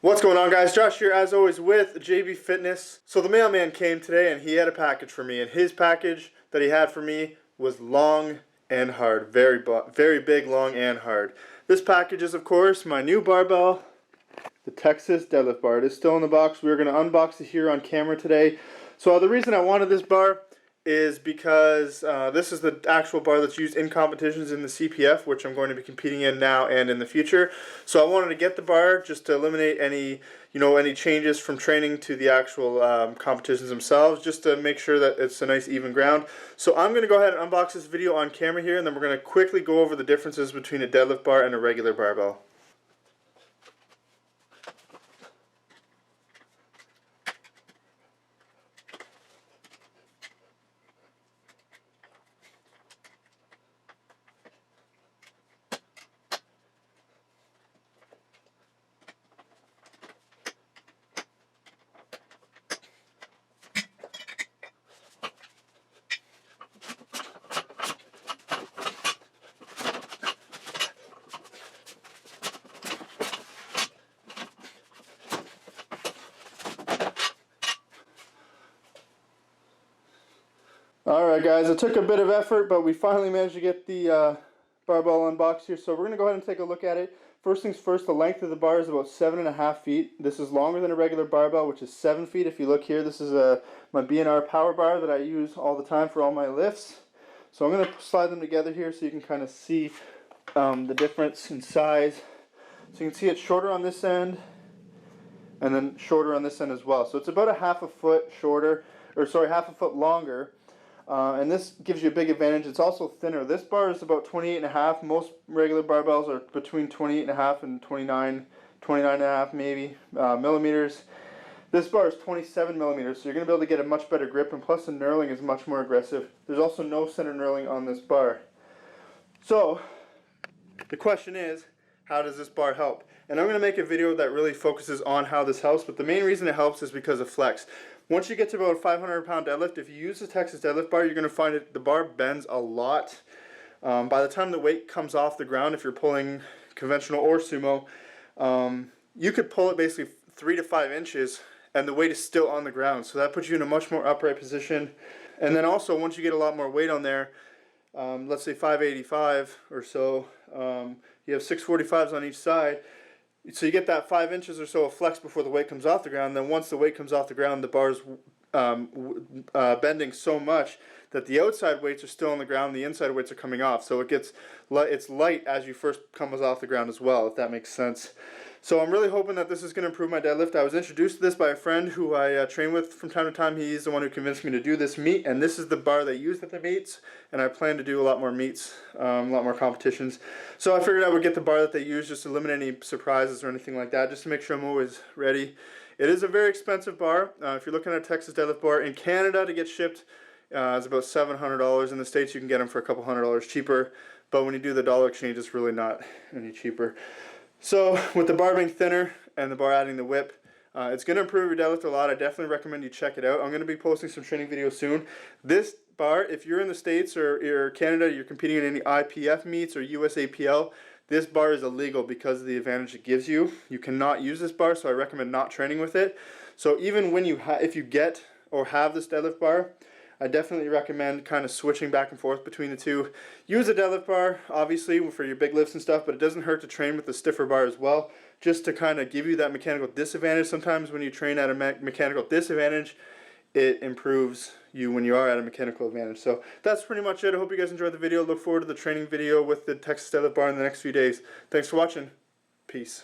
What's going on, guys? Josh here as always with JB Fitness. So the mailman came today and he had a package for me, and his package that he had for me was long and hard. Very big, long and hard. This package is of course my new barbell, the Texas Deadlift bar. It is still in the box. We're going to unbox it here on camera today. So the reason I wanted this bar is because this is the actual bar that's used in competitions in the CPF, which I'm going to be competing in now and in the future. So I wanted to get the bar just to eliminate any changes from training to the actual competitions themselves, just to make sure that it's a nice even ground. So I'm going to go ahead and unbox this video on camera here, and then we're going to quickly go over the differences between a deadlift bar and a regular barbell. Alright guys, it took a bit of effort, but we finally managed to get the barbell unboxed here. So we're going to go ahead and take a look at it. First things first, the length of the bar is about 7.5 feet. This is longer than a regular barbell, which is 7 feet. If you look here, this is my B&R power bar that I use all the time for all my lifts. So I'm going to slide them together here so you can kind of see the difference in size. So you can see it's shorter on this end and then shorter on this end as well. So it's about half a foot longer. And this gives you a big advantage. It's also thinner. This bar is about 28.5. Most regular barbells are between 28.5 and 29.5 maybe millimeters. This bar is 27 millimeters, so you're going to be able to get a much better grip, and plus the knurling is much more aggressive. There's also no center knurling on this bar. So the question is, how does this bar help? And I'm going to make a video that really focuses on how this helps, but the main reason it helps is because of flex. Once you get to about a 500-pound deadlift, if you use the Texas Deadlift bar, you're going to find the bar bends a lot. By the time the weight comes off the ground, if you're pulling conventional or sumo, you could pull it basically 3 to 5 inches, and the weight is still on the ground. So that puts you in a much more upright position. And then also, once you get a lot more weight on there, let's say 585 or so, you have 645s on each side. So you get that 5 inches or so of flex before the weight comes off the ground. Then once the weight comes off the ground, the bar's bending so much that the outside weights are still on the ground, the inside weights are coming off. So it's light as you first come off the ground as well, if that makes sense. So I'm really hoping that this is going to improve my deadlift. I was introduced to this by a friend who I train with from time to time. He's the one who convinced me to do this meet, and this is the bar they use at the meets, and I plan to do a lot more meets, a lot more competitions. So I figured I would get the bar that they use, just to eliminate any surprises or anything like that, just to make sure I'm always ready. It is a very expensive bar. If you're looking at a Texas Deadlift bar in Canada to get shipped, it's about $700. In the States you can get them for a couple $100 cheaper, but when you do the dollar exchange, it's really not any cheaper. So with the bar being thinner and the bar adding the whip, it's going to improve your deadlift a lot. I definitely recommend you check it out. I'm going to be posting some training videos soon. This bar, if you're in the States or Canada, you're competing in any IPF meets or USAPL, this bar is illegal because of the advantage it gives you. You cannot use this bar, so I recommend not training with it. So even when if you get or have this deadlift bar, I definitely recommend kind of switching back and forth between the two. Use a deadlift bar, obviously, for your big lifts and stuff, but it doesn't hurt to train with the stiffer bar as well, just to kind of give you that mechanical disadvantage. Sometimes when you train at a mechanical disadvantage, it improves you when you are at a mechanical advantage. So that's pretty much it. I hope you guys enjoyed the video. Look forward to the training video with the Texas Deadlift bar in the next few days. Thanks for watching. Peace.